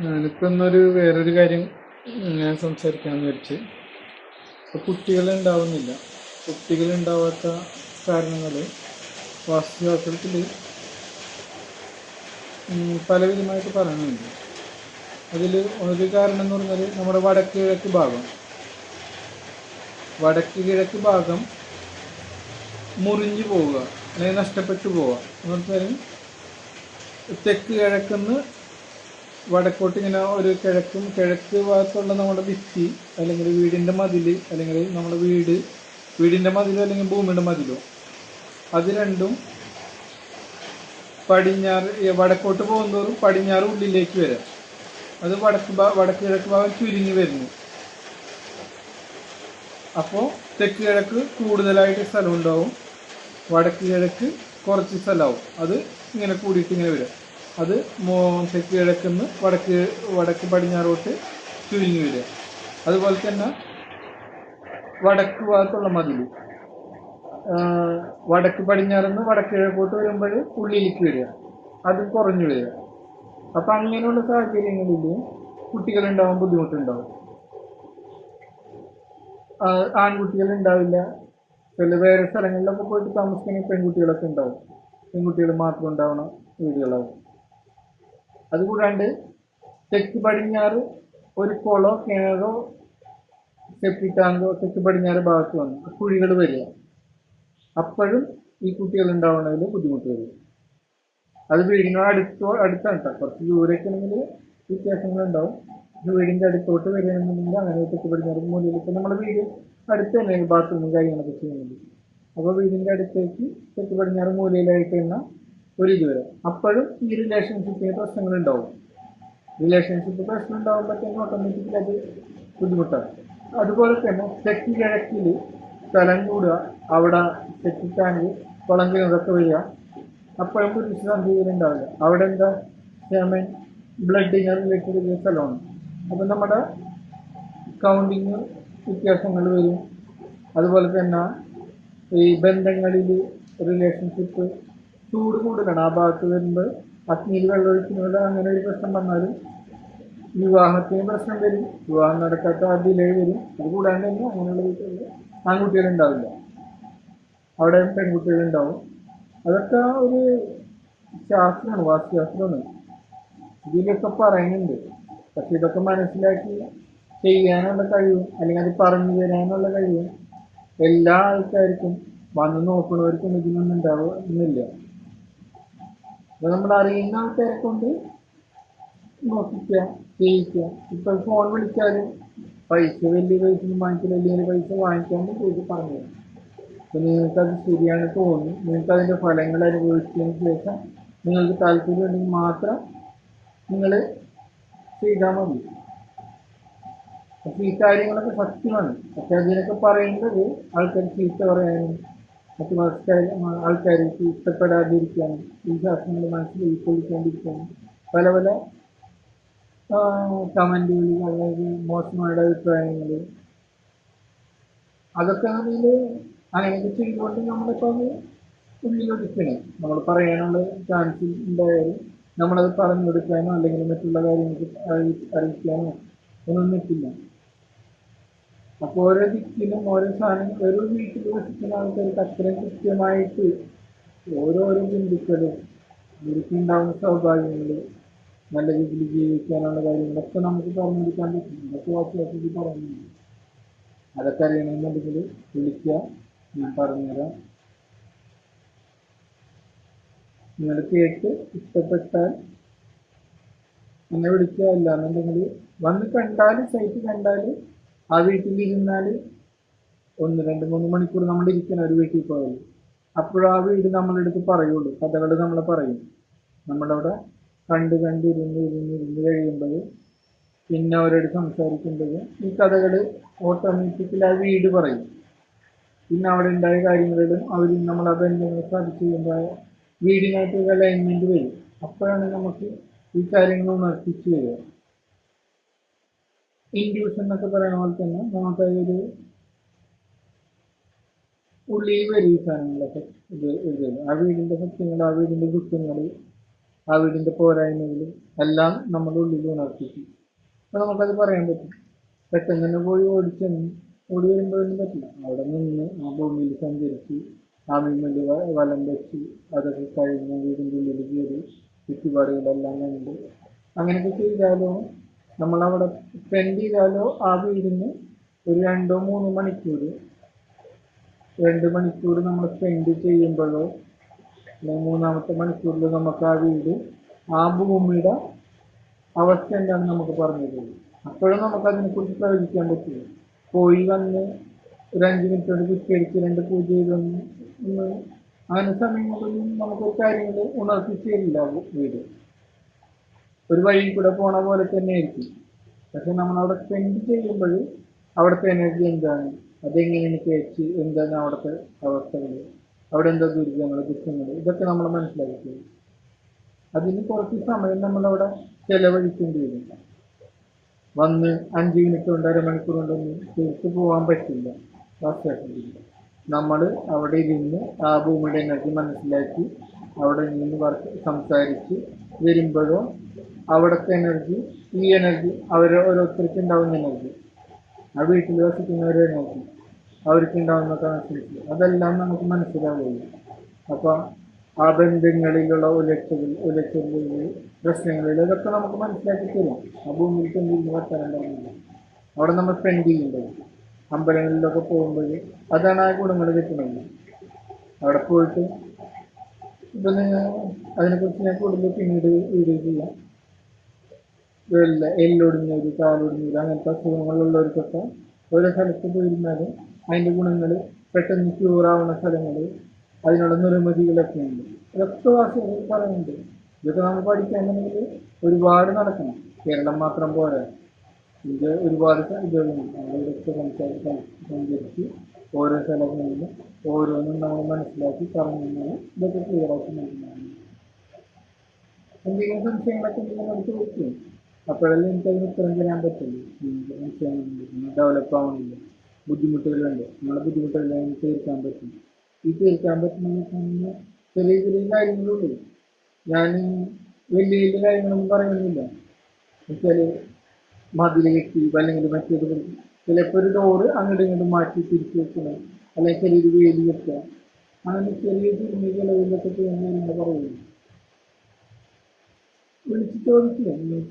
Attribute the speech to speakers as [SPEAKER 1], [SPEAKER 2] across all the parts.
[SPEAKER 1] ഞാനിപ്പോൾ ഇന്നൊരു വേറൊരു കാര്യം ഞാൻ സംസാരിക്കാമെന്ന് വെച്ച്. ഇപ്പോൾ കുട്ടികളുണ്ടാവുന്നില്ല. കുട്ടികളുണ്ടാവാത്ത കാരണങ്ങൾ വാസ്തുശാസ്ത്രത്തിൽ പലവിധമായിട്ട് പറയുന്നുണ്ട്. അതിൽ ഒരു കാരണം എന്ന് പറഞ്ഞാൽ നമ്മുടെ വടക്ക് കിഴക്ക് ഭാഗം മുറിഞ്ഞു പോവുക, അല്ലെങ്കിൽ നഷ്ടപ്പെട്ടു പോവുക എന്ന് പറഞ്ഞാൽ തെക്ക് കിഴക്കുന്ന് വടക്കോട്ട് ഇങ്ങനെ ഒരു കിഴക്ക് ഭാഗത്തുള്ള നമ്മുടെ ഭിത്തി അല്ലെങ്കിൽ വീടിൻ്റെ മതിൽ അല്ലെങ്കിൽ നമ്മുടെ വീടിൻ്റെ മതിലോ അല്ലെങ്കിൽ ഭൂമിയുടെ മതിലോ, അത് രണ്ടും വടക്കോട്ട് പോകുന്നതോറും പടിഞ്ഞാറ് ഉള്ളിലേക്ക് വരാം. അത് വടക്ക് കിഴക്ക് ഭാഗം ചുരുങ്ങി വരുന്നു. അപ്പോൾ തെക്ക് കിഴക്ക് കൂടുതലായിട്ട് സ്ഥലം ഉണ്ടാവും, വടക്ക് കിഴക്ക് കുറച്ച് സ്ഥലമാവും. അത് ഇങ്ങനെ കൂടിയിട്ട് ഇങ്ങനെ വരും. അത് തെക്ക് കിഴക്കുന്ന് വടക്ക് പടിഞ്ഞാറോട്ട് ചുരുങ്ങി വരിക. അതുപോലെ തന്നെ വടക്ക് ഭാഗത്തുള്ള മതിൽ വടക്ക് പടിഞ്ഞാറുന്ന് വടക്ക് കിഴക്കോട്ട് വരുമ്പോൾ ഉള്ളിലേക്ക് വരിക, അത് കുറഞ്ഞു വരിക. അപ്പം അങ്ങനെയുള്ള സാഹചര്യങ്ങളിൽ കുട്ടികളുണ്ടാവാൻ ബുദ്ധിമുട്ടുണ്ടാവും. ആൺകുട്ടികൾ ഉണ്ടാവില്ല. വേറെ സ്ഥലങ്ങളിലൊക്കെ പോയിട്ട് താമസിക്കുന്ന പെൺകുട്ടികളൊക്കെ ഉണ്ടാവും. പെൺകുട്ടികൾ മാത്രം ഉണ്ടാവണ വീടുകളാവും. അതുകൂടാണ്ട് തെക്ക് പടിഞ്ഞാറ് ഒരു കുളോ കിണറോ സെപ്റ്റിക് ടാങ്കോ തെക്ക് പടിഞ്ഞാറ് ഭാഗത്ത് വന്ന് കുഴികൾ വരിക. അപ്പോഴും ഈ കുട്ടികൾ ഉണ്ടാവുന്നതിൽ ബുദ്ധിമുട്ട് വരും. അത് വീടിനോട് അടുത്താണ് കേട്ടോ. കുറച്ച് ദൂരേക്ക് ആണെങ്കിൽ വ്യത്യാസങ്ങളുണ്ടാവും. വീടിൻ്റെ അടുത്തോട്ട് വരികയാണെന്നുണ്ടെങ്കിൽ അങ്ങനെ തെക്ക് പടിഞ്ഞാറ് മൂലയിൽ ഇപ്പം നമ്മുടെ വീട് അടുത്ത് തന്നെയാണ് ബാത്റൂമും കാര്യങ്ങളൊക്കെ ചെയ്യുന്നത്. അപ്പോൾ വീടിൻ്റെ അടുത്തേക്ക് തെക്ക് പടിഞ്ഞാറ് മൂലയിലായിട്ട് തന്നെ ഇത് വരും. അപ്പോഴും ഈ റിലേഷൻഷിപ്പിന് പ്രശ്നങ്ങളുണ്ടാവും. റിലേഷൻഷിപ്പ് പ്രശ്നം ഉണ്ടാകുമ്പോഴത്തേക്കും ഓട്ടോമാറ്റിക്കലി അത് ബുദ്ധിമുട്ടാണ്. അതുപോലെ തന്നെ തെക്ക് കിഴക്കിൽ സ്ഥലം കൂടുക, അവിടെ സെപ്റ്റിക് ടാങ്ക് കുളം കിണറൊക്കെ വരിക. അപ്പോഴും പുരുഷ സന്ധികൾ ഉണ്ടാവില്ല. അവിടെ എന്താ സെമൻ ബ്ലഡിന് റിലേറ്റഡ് സ്ഥലമാണ്. അപ്പം നമ്മുടെ കൗണ്ടിങ് വ്യത്യാസങ്ങൾ വരും. അതുപോലെ തന്നെ ഈ ബന്ധങ്ങളിൽ റിലേഷൻഷിപ്പ് ചൂട് കൂടുതലാണ്. ആ ഭാഗത്ത് വരുമ്പോൾ അഗ്നിയിൽ വെള്ളമൊഴിക്കുന്നത് അങ്ങനെ ഒരു പ്രശ്നം വന്നാലും വിവാഹത്തിന് പ്രശ്നം വരും. വിവാഹം നടക്കാത്ത ഡിലേ വരും. അത് കൂടാണ്ട് തന്നെ അങ്ങനെയുള്ള വീട്ടിൽ ആൺകുട്ടികളുണ്ടാവില്ല, അവിടെ പെൺകുട്ടികളുണ്ടാവും. അതൊക്കെ ഒരു ശാസ്ത്രമാണ്, വാസ്തുശാസ്ത്രമാണ്. ഇതിലൊക്കെ പറയുന്നുണ്ട്. പക്ഷെ ഇതൊക്കെ മനസ്സിലാക്കി ചെയ്യാനുള്ള കഴിവും അല്ലെങ്കിൽ അത് പറഞ്ഞു തരാനുള്ള കഴിവും എല്ലാ ആൾക്കാർക്കും വന്ന് നോക്കുന്നവർക്കും ഇതിനൊന്നും ഉണ്ടാവുന്നില്ല. അപ്പോൾ നമ്മൾ അറിയുന്ന ആൾക്കാരെ കൊണ്ട് നോക്കിക്കുക, ചെയ്യിക്കുക. ഇപ്പം ഫോൺ വിളിച്ചാലും വലിയ പൈസ ഒന്നും വാങ്ങിക്കില്ല, വലിയ പൈസ വാങ്ങിക്കാണ്ട് ചെയ്ത് പറഞ്ഞു തരും. അപ്പം നിങ്ങൾക്കത് ശരിയാണ് തോന്നി, നിങ്ങൾക്ക് അതിൻ്റെ ഫലങ്ങൾ അനുഭവിച്ചതിന് ശേഷം നിങ്ങൾക്ക് താല്പര്യം ഉണ്ടെങ്കിൽ മാത്രം നിങ്ങൾ ചെയ്താൽ മതി. അപ്പം ഈ കാര്യങ്ങളൊക്കെ സത്യമാണ്. പക്ഷെ അതിനൊക്കെ പറയുന്നത് ആൾക്കാർ ചീത്ത പറയാനും മറ്റു ആൾക്കാർക്ക് ഇഷ്ടപ്പെടാതിരിക്കാനും ഈ ശാസ്ത്രങ്ങൾ മനസ്സിൽ ഉൾക്കൊള്ളിക്കാണ്ടിരിക്കാനും പല പല കമൻറ്റുകൾ, അതായത് മോശമായ അഭിപ്രായങ്ങൾ, അതൊക്കെ ആണെങ്കിൽ അങ്ങനെയൊക്കെ ചെയ്തുകൊണ്ട് നമ്മളിപ്പോൾ അത് ഉള്ളിലൊതുക്കണം. നമ്മൾ പറയാനുള്ള ചാൻസ് ഉണ്ടായാലും നമ്മളത് പറഞ്ഞു കൊടുക്കാനോ അല്ലെങ്കിൽ മറ്റുള്ള കാര്യങ്ങൾക്ക് അറിയിക്കാനോ ഒന്നും നിൽക്കില്ല. അപ്പോൾ ഓരോ ദിക്കിലും ഓരോ സാധനം ഓരോ വീട്ടിൽ വസിക്കുന്ന ആൾക്കാർക്ക് അത്രയും കൃത്യമായിട്ട് ഓരോരോ ബന്ധുക്കളും അവർക്കുണ്ടാവുന്ന സൗഭാഗ്യങ്ങൾ, നല്ല രീതിയിൽ ജീവിക്കാനുള്ള കാര്യങ്ങളൊക്കെ നമുക്ക് പറഞ്ഞു കൊടുക്കാൻ പറ്റും. അതൊക്കെ വാസ്തവത്തിൽ പറയുന്നുണ്ട്. അതൊക്കെ അറിയണമെന്നുണ്ടെങ്കിൽ വിളിക്കുക, ഞാൻ പറഞ്ഞുതരാം. നിങ്ങൾ കേട്ട് ഇഷ്ടപ്പെട്ടാൽ എന്നെ വിളിക്കുക. ഇല്ല എന്നുണ്ടെങ്കിൽ വന്ന് കണ്ടാൽ, സൈറ്റ് കണ്ടാൽ, ആ വീട്ടിലിരുന്നാൽ 1-2-3 മണിക്കൂർ നമ്മൾ ഇരിക്കണം ഒരു വീട്ടിൽ പോയാൽ. അപ്പോഴും ആ വീട് നമ്മളെടുത്ത് പറയുള്ളൂ, കഥകൾ നമ്മൾ പറയും. നമ്മളവിടെ ഇരുന്ന് കഴിയുമ്പോൾ പിന്നെ അവരോട് സംസാരിക്കുമ്പോൾ ഈ കഥകൾ ഓട്ടോമാറ്റിക്കലി ആ വീട് പറയും. പിന്നെ അവിടെ ഉണ്ടായ കാര്യങ്ങളിലും അവർ നമ്മൾ ആ ബന്ധങ്ങൾ സ്ഥാപിച്ച് ചെയ്യുമ്പോൾ വീടിനായിട്ട് ഒരു അലൈൻമെൻറ്റ് വരും. അപ്പോഴാണ് നമുക്ക് ഈ കാര്യങ്ങൾ ഉണർത്തിച്ച് വരിക. ഇൻഡ്യൂഷൻ എന്നൊക്കെ പറയുന്ന പോലെ തന്നെ നമുക്കതൊരു ഉള്ളിൽ വരും ഈ സാധനങ്ങളൊക്കെ. ആ വീടിൻ്റെ സത്യങ്ങൾ, ആ വീടിൻ്റെ ദുഃഖങ്ങൾ, ആ വീടിൻ്റെ പോരായ്മകളും എല്ലാം നമ്മുടെ ഉള്ളിൽ ഉണർത്തിക്കും. അപ്പോൾ നമുക്കത് പറയാൻ പറ്റും. പെട്ടെന്ന് തന്നെ പോയി ഓടിച്ചെന്ന് ഓടി വരുമ്പോഴൊന്നും പറ്റില്ല. അവിടെ നിന്ന് ആ ഭൂമിയിൽ സഞ്ചരിച്ച് ആ ഭൂമിയിൽ വലം വെച്ച് അതൊക്കെ കഴിഞ്ഞ് വീടിൻ്റെ ഉള്ളിൽ കയറി ചുറ്റുപാടുകളെല്ലാം കണ്ട് അങ്ങനെയൊക്കെ ചെയ്താലോ, നമ്മളവിടെ സ്പെൻഡ് ചെയ്താലോ ആ വീടിന് ഒരു 2-3 മണിക്കൂർ 2 മണിക്കൂർ നമ്മൾ സ്പെൻഡ് ചെയ്യുമ്പോഴോ അല്ലെങ്കിൽ മൂന്നാമത്തെ മണിക്കൂറിൽ നമുക്ക് ആ വീട് ആ ഭൂമിയുടെ അവസ്ഥ എന്താണെന്ന് നമുക്ക് പറഞ്ഞു തരും. അപ്പോഴും നമുക്ക് അതിനെക്കുറിച്ച് പ്രവചിക്കാൻ പറ്റില്ല. പോയി വന്ന് ഒരു 5 മിനിറ്റ് കൊണ്ട് കുറ്റിയടിച്ച് 2 പൂജ ചെയ്തൊന്ന് ഒന്ന് അങ്ങനെ സമയങ്ങളിലൊന്നും നമുക്കൊരു കാര്യങ്ങൾ ഉണർത്തിച്ച് തരില്ല വീട്. ഒരു വഴി കൂടെ പോണ പോലെ തന്നെ ആയിരിക്കും. പക്ഷെ നമ്മളവിടെ സ്പെൻഡ് ചെയ്യുമ്പോൾ അവിടുത്തെ എനർജി എന്താണ്, അതെങ്ങനെയാണ് കേച്ച്, എന്താണ് അവിടുത്തെ അവസ്ഥകൾ, അവിടെ എന്താ ദുരിതങ്ങൾ, ദുഃഖങ്ങൾ, ഇതൊക്കെ നമ്മൾ മനസ്സിലാക്കിയത്. അതിന് കുറച്ച് സമയം നമ്മളവിടെ ചെലവഴിക്കേണ്ടി വരും. വന്ന് 5 മിനിറ്റ് കൊണ്ട് അരമണിക്കൂർ കൊണ്ടൊന്നും തീർത്ത് പോകാൻ പറ്റില്ല. വാസ്തവത്തിൽ നമ്മൾ അവിടെ ഇരുന്ന് ആ ഭൂമിയുടെ എനർജി മനസ്സിലാക്കി അവിടെ നിന്ന് സംസാരിച്ച് വരുമ്പോഴോ അവിടുത്തെ എനർജി ഈ എനർജി ഓരോരുത്തർക്ക് ഉണ്ടാവുന്ന എനർജി, ആ വീട്ടിൽ വസിക്കുന്നവരുടെ എനർജി, അവർക്ക് ഉണ്ടാവുന്ന കണക്ഷൻസ്, അതെല്ലാം നമുക്ക് മനസ്സിലാവുകയും അപ്പം ആ ബന്ധങ്ങളിലുള്ള ഉലച്ചിലുകൾ പ്രശ്നങ്ങളിൽ ഇതൊക്കെ നമുക്ക് മനസ്സിലാക്കി തരും. ആ ഭൂമിയിൽ ചെന്നിരുന്ന് വർത്തമാനം പറഞ്ഞില്ല അവിടെ നമ്മൾ സ്പെൻഡ് ചെയ്യുമ്പോൾ അമ്പലങ്ങളിലൊക്കെ പോകുമ്പോൾ അതാണ് ആ ഗുണങ്ങൾ കിട്ടുന്നത്. അവിടെ പോയിട്ട് ഇപ്പം അതിനെക്കുറിച്ച് ഞാൻ കൂടുതൽ പിന്നീട് വീഡിയോ ചെയ്യാം. എല്ലൊടിഞ്ഞവർ, കാലൊടിഞ്ഞവർ, അങ്ങനത്തെ അസുഖങ്ങളുള്ളവർക്കൊക്കെ ഓരോ സ്ഥലത്ത് പോയിരുന്നാലും അതിൻ്റെ ഗുണങ്ങൾ പെട്ടെന്ന് ക്യൂറാവുന്ന സ്ഥലങ്ങൾ, അതിനുള്ള നിർമ്മിതികളൊക്കെ ഉണ്ട്. ഇതൊക്കെ വാസികൾ പറയുന്നുണ്ട്. ഇതൊക്കെ നമ്മൾ പഠിക്കാനുണ്ടെങ്കിൽ ഒരുപാട് നടക്കണം. കേരളം മാത്രം പോരാ, ഇത് ഒരുപാട് ഇതുകളുണ്ട്. നമ്മളിതൊക്കെ സഞ്ചരിച്ച് ഓരോ സ്ഥലങ്ങളിലും ഓരോന്നും നമ്മൾ മനസ്സിലാക്കി പറഞ്ഞു ഇതൊക്കെ ക്ലിയറാക്കി നൽകുന്നതാണ്. എന്തെങ്കിലും സംശയങ്ങളൊക്കെ ഉണ്ടെങ്കിൽ നമുക്ക് ചോദിക്കും. അപ്പോഴല്ലേ എനിക്കതിന് ഉത്തരം തരാൻ പറ്റുള്ളൂ. സംശയങ്ങളുണ്ട്, ഡെവലപ്പ് ആവണില്ല, ബുദ്ധിമുട്ടുകളുണ്ട്, നമ്മളെ ബുദ്ധിമുട്ടുകളെല്ലാം തീർക്കാൻ പറ്റും. ഈ തീർക്കാൻ പറ്റുന്ന ചെറിയ ചെറിയ കാര്യങ്ങളുള്ളൂ. ഞാൻ വലിയ വലിയ കാര്യങ്ങളൊന്നും പറയുന്നില്ല. എന്നുവെച്ചാൽ മതിൽ കെട്ടി അല്ലെങ്കിൽ മറ്റേത് ചിലപ്പോൾ ഒരു ഡോറ് അങ്ങോട്ടും ഇങ്ങോട്ടും മാറ്റി തിരിച്ചു വെക്കണം, അല്ലെങ്കിൽ ചെറിയൊരു വേലി വെക്കുക, അങ്ങനെ ചെറിയ ചെറിയ ചിലവിലൊക്കെ ചെയ്യുന്ന കാര്യങ്ങൾ പറയുന്നു. വിളിച്ച് ചോദിക്കുക,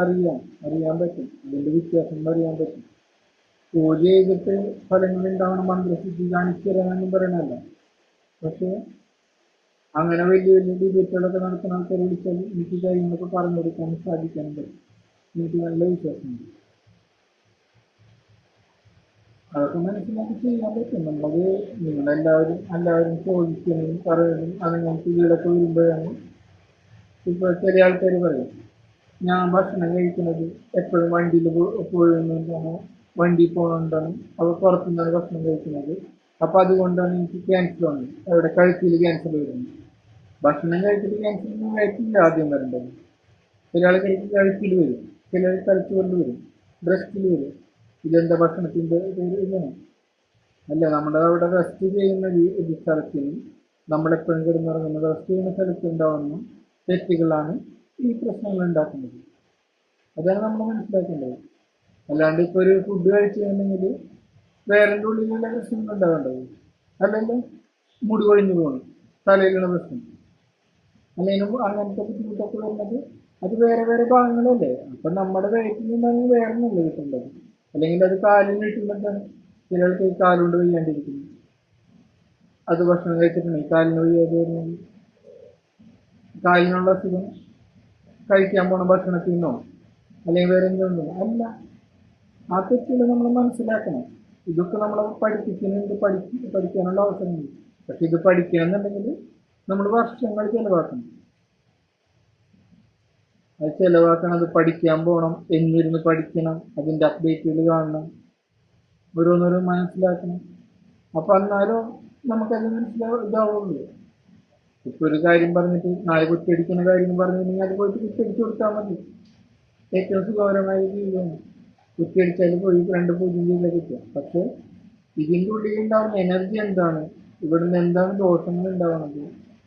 [SPEAKER 1] അറിയാൻ പറ്റും, അതിൻ്റെ വ്യത്യാസം അറിയാൻ പറ്റും. പൂജ ചെയ്തിട്ട് ഫലങ്ങൾ ഉണ്ടാവണം, മന്ത്രസിദ്ധി കാണിച്ചു തരാമെന്നും പറയണല്ല. പക്ഷേ അങ്ങനെ വലിയ വലിയ ഡിബേറ്റുകളൊക്കെ നടക്കുന്ന ആൾക്കാരെ വിളിച്ചാൽ എനിക്ക് കാര്യങ്ങളൊക്കെ പറഞ്ഞു കൊടുക്കാനും സാധിക്കാനും പറ്റും. എനിക്ക് നല്ല വിശ്വാസമുണ്ട്. അതൊക്കെ മനസ്സിലാക്കി ചെയ്യാൻ പറ്റും. നമ്മളത് എല്ലാവരും ചോദിക്കാനും പറയാനും അതങ്ങനത്തെ വീടൊക്കെ വരുമ്പോഴാണ്. ഇപ്പോൾ ചില ആൾക്കാർ പറയും, ഞാൻ ഭക്ഷണം കഴിക്കുന്നത് എപ്പോഴും വണ്ടിയിൽ പോകുന്നതാണ്, വണ്ടി പോകുന്നതുകൊണ്ടാണ്, അവർ പുറത്തുനിന്നാണ് ഭക്ഷണം കഴിക്കുന്നത്, അപ്പോൾ അതുകൊണ്ടാണ് എനിക്ക് ക്യാൻസർ വന്നത്, അവിടെ കഴുത്തിൽ ക്യാൻസർ വരുന്നത്. ഭക്ഷണം കഴിച്ചിട്ട് ക്യാൻസർ ഒന്നും കഴിക്കില്ല ആദ്യം വരേണ്ടത്. ചില ആൾക്കാർക്ക് കഴുത്തിൽ വരും, ചിലർ തലച്ചോറിൽ വരും, ബ്രസ്റ്റിൽ വരും. ഇതെന്താ ഭക്ഷണത്തിൻ്റെ ഇതാണ്? അല്ല, നമ്മുടെ അവിടെ റെസ്റ്റ് ചെയ്യുന്ന സ്ഥലത്തിന്, നമ്മളെപ്പോഴും കിടന്നിറങ്ങുന്ന റെസ്റ്റ് ചെയ്യുന്ന സ്ഥലത്ത് ഉണ്ടാവുന്ന തെറ്റുകളാണ് ഈ പ്രശ്നങ്ങൾ ഉണ്ടാക്കുന്നത്. അതാണ് നമ്മൾ മനസ്സിലാക്കേണ്ടത്. അല്ലാണ്ട് ഇപ്പോൾ ഒരു ഫുഡ് കഴിച്ചിട്ടുണ്ടെങ്കിൽ വേറെ ഉള്ളിലുള്ള പ്രശ്നങ്ങൾ ഉണ്ടാവേണ്ടത്. അല്ലല്ലോ, മുടി കൊഴിഞ്ഞു പോകണം, തലയിലുള്ള പ്രശ്നം, അല്ലെങ്കിൽ അങ്ങനത്തെ ബുദ്ധിമുട്ടൊക്കെ വരുന്നത് അത് വേറെ വേറെ ഭാഗങ്ങളല്ലേ. അപ്പം നമ്മുടെ വയറ്റിൽ നിന്നാണ് വേറെ നല്ല കിട്ടേണ്ടത്. അല്ലെങ്കിൽ അത് കാലിന് കിട്ടുന്നതാണ്. ചിലർക്ക് കാലുകൊണ്ട് വയ്യാണ്ടിരിക്കുന്നു, അത് ഭക്ഷണം കഴിച്ചിട്ടുണ്ടെങ്കിൽ കാലിന് വയ്യാതെ വരുന്നത്. കാലിനുള്ള അസുഖം കഴിക്കാൻ പോണ ഭക്ഷണത്തിൽ നിന്നോ അല്ലെങ്കിൽ വേറെ എന്തുണ്ടോ അല്ല. ആ തെറ്റുകൾ നമ്മൾ മനസ്സിലാക്കണം. ഇതൊക്കെ നമ്മൾ പഠിപ്പിക്കുന്നുണ്ട്, പഠിക്കാനുള്ള അവസരമുണ്ട്. പക്ഷെ ഇത് പഠിക്കണമെന്നുണ്ടെങ്കിൽ നമ്മൾ വർഷങ്ങൾ ചിലവാക്കണം. അത് ചിലവാക്കണം, അത് പഠിക്കാൻ പോകണം, എന്നിരുന്ന് പഠിക്കണം, അതിൻ്റെ അപ്ഡേറ്റുകൾ കാണണം, ഓരോന്നോരോ മനസ്സിലാക്കണം. അപ്പം എന്നാലും നമുക്കത് ഇതാവുള്ളൂ. ഇപ്പൊ ഒരു കാര്യം പറഞ്ഞിട്ട് നാളെ കുറ്റടിക്കുന്ന കാര്യം പറഞ്ഞിട്ടുണ്ടെങ്കിൽ അത് പോയിട്ട് കുറ്റടിച്ചു കൊടുത്താൽ മതി. ഏറ്റവും സുഖകരമായ ജീവിതമാണ്. കുറ്റടിച്ചാൽ പോയി 2 പൂജ്യം ചെയ്താൽ കിട്ടുക. പക്ഷെ ഇതിൻ്റെ ഉള്ളിൽ ഉണ്ടാവുന്ന എനർജി എന്താണ്, ഇവിടുന്ന് എന്താണ് ദോഷങ്ങൾ ഉണ്ടാവുന്നത്,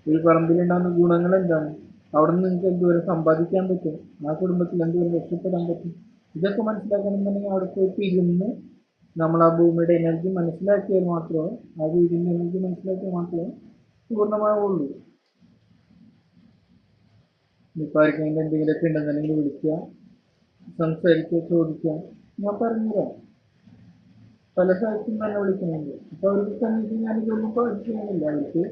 [SPEAKER 1] ഒരു പറമ്പിലുണ്ടാകുന്ന ഗുണങ്ങൾ എന്താണ്, അവിടെ നിന്ന് നിങ്ങൾക്ക് എന്തോരം സമ്പാദിക്കാൻ പറ്റും, ആ കുടുംബത്തിൽ എന്തോരം രക്ഷപ്പെടാൻ പറ്റും, ഇതൊക്കെ മനസ്സിലാക്കണമെന്നുണ്ടെങ്കിൽ അവിടെ പോയിട്ട് ഇരുന്ന് നമ്മൾ ആ ഭൂമിയുടെ എനർജി മനസ്സിലാക്കിയാൽ മാത്രമേ, ആ വീടിൻ്റെ എനർജി മനസ്സിലാക്കിയാൽ മാത്രമേ പൂർണ്ണമാവുള്ളൂ. ഇപ്പം ആർക്കെങ്കിലും എന്തെങ്കിലുമൊക്കെ ഉണ്ടെന്നുണ്ടെങ്കിൽ വിളിക്കുക, സംസാരിക്കുക, ചോദിക്കുക, ഞാൻ പറഞ്ഞുതരാം. പല സ്ഥലത്തും തന്നെ വിളിക്കുന്നുണ്ട്. അപ്പോൾ അവർക്ക് തന്നെ ഞാനിതൊന്നും പഠിക്കുന്നില്ല. അവർക്ക്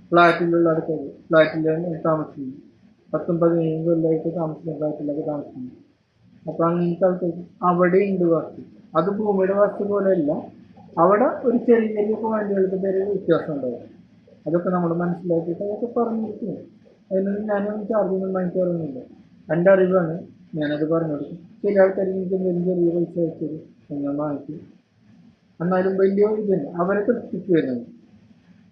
[SPEAKER 1] ഫ്ലാറ്റിലുള്ള ആൾക്കാർ ഫ്ലാറ്റിലാണ് താമസിക്കുന്നത്, 10-15 കൊല്ലമായിട്ട് താമസിക്കുന്ന ഫ്ലാറ്റിലൊക്കെ താമസിക്കുന്നു. അപ്പോൾ അങ്ങനത്തെ ആൾക്കാർക്ക് അവിടെ ഉണ്ട് വസ്തു. അത് ഭൂമിയുടെ വസ്തു പോലെയല്ല, അവിടെ ഒരു ചെറിയ ചെറിയ പോയിന്റുകൾക്ക് പേര് വ്യത്യാസം ഉണ്ടാവും. അതൊക്കെ നമ്മൾ മനസ്സിലാക്കിയിട്ട് അതൊക്കെ പറഞ്ഞിരിക്കുന്നു. അതിനൊന്നും ഞാനൊന്നും ചാർജൊന്നും വാങ്ങിക്കാറൊന്നുമില്ല. എൻ്റെ അറിവാണ്, ഞാനത് പറഞ്ഞു കൊടുക്കും. ചില ആൾക്കാർ എനിക്ക് എന്തെങ്കിലും ചെറിയ പൈസ അയച്ചത് ഞാൻ വാങ്ങിക്കും. എന്നാലും വലിയ ഇതല്ല, അവരെ തൃപ്തിക്ക് വരുന്നത്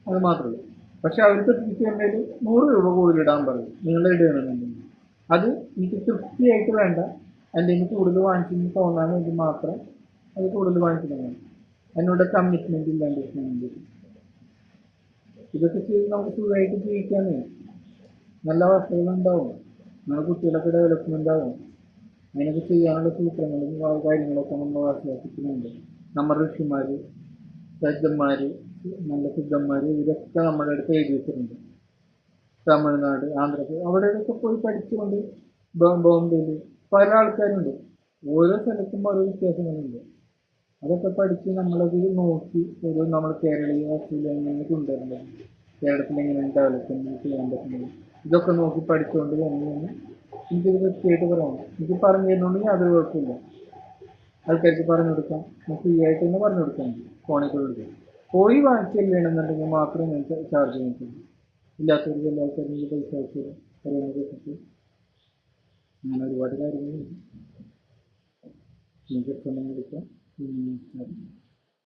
[SPEAKER 1] അത് മാത്രമേ. പക്ഷെ അവർ തൃപ്തിക്ക് വരുന്നതിൽ 100 രൂപ കൂടുതലിടാൻ പറയും, നിങ്ങൾ ഇടുകയാണെന്നുണ്ടെങ്കിൽ. അത് എനിക്ക് തൃപ്തിയായിട്ട് വേണ്ട, അല്ലെങ്കിൽ കൂടുതൽ വാങ്ങിച്ചെന്ന് തോന്നാൻ വേണ്ടി മാത്രം അത് കൂടുതൽ വാങ്ങിക്കുന്നതാണ്. അതിനോട് കമ്മിറ്റ്മെന്റ് ഇല്ലാണ്ടിരിക്കാൻ വേണ്ടി. ഇതൊക്കെ ചെയ്ത് നമുക്ക് സുഖമായിട്ട് ജീവിക്കാനേ, നല്ല വസ്തുക്കളുണ്ടാവും, നമ്മുടെ കുട്ടികളൊക്കെ ഡെവലപ്മെന്റ് ആവും. അതിനൊക്കെ ചെയ്യാനുള്ള സൂത്രങ്ങളും കാര്യങ്ങളൊക്കെ നമ്മൾ വാസിയാക്കിയിട്ടുണ്ട്. നമ്മുടെ ഋഷിമാര്, സജ്ജന്മാര്, നല്ല സിദ്ധന്മാര്, ഇതൊക്കെ നമ്മുടെ അടുത്ത് എഴുതി വെച്ചിട്ടുണ്ട്. തമിഴ്നാട്, ആന്ധ്രാപ്രദേശ്, അവിടെയൊക്കെ പോയി പഠിച്ചുകൊണ്ട് ബോംബെയിൽ പല ആൾക്കാരുണ്ട്. ഓരോ സ്ഥലത്തും ഓരോ വ്യത്യാസങ്ങളുണ്ട്. അതൊക്കെ പഠിച്ച് നമ്മളത് നോക്കി ഒരു നമ്മൾ കേരളീയ വസ്തുവിൽ എങ്ങനെ കൊണ്ടുവരേണ്ടത്, കേരളത്തിൽ എങ്ങനെ ഡെവലപ്മെന്റ് ചെയ്യാൻ പറ്റുന്നത്, ഇതൊക്കെ നോക്കി പഠിച്ചുകൊണ്ട് തന്നെയാണ് എനിക്കിത് കൃത്യമായിട്ട് പറയണം. എനിക്ക് പറഞ്ഞു തരുന്നുണ്ടെങ്കിൽ യാതൊരു കുഴപ്പമില്ല. ആൾക്കാർക്ക് പറഞ്ഞു കൊടുക്കാം, ഫ്രീ ആയിട്ട് തന്നെ പറഞ്ഞു കൊടുക്കാൻ മതി, ഫോണിൽ കൂടെ കൊടുക്കാം. പോയി വാങ്ങിച്ചില്ലെന്നുണ്ടെങ്കിൽ മാത്രമേ ഞാൻ ചാർജ് ചെയ്തിട്ടുള്ളൂ. ഇല്ലാത്തവർക്ക് എല്ലാ ആൾക്കാരും പൈസ അയച്ചു പറയുന്നത് കേട്ടിട്ട് അങ്ങനെ ഒരുപാട് കാര്യങ്ങളുണ്ട്. നിങ്ങൾക്ക് എടുക്കാം.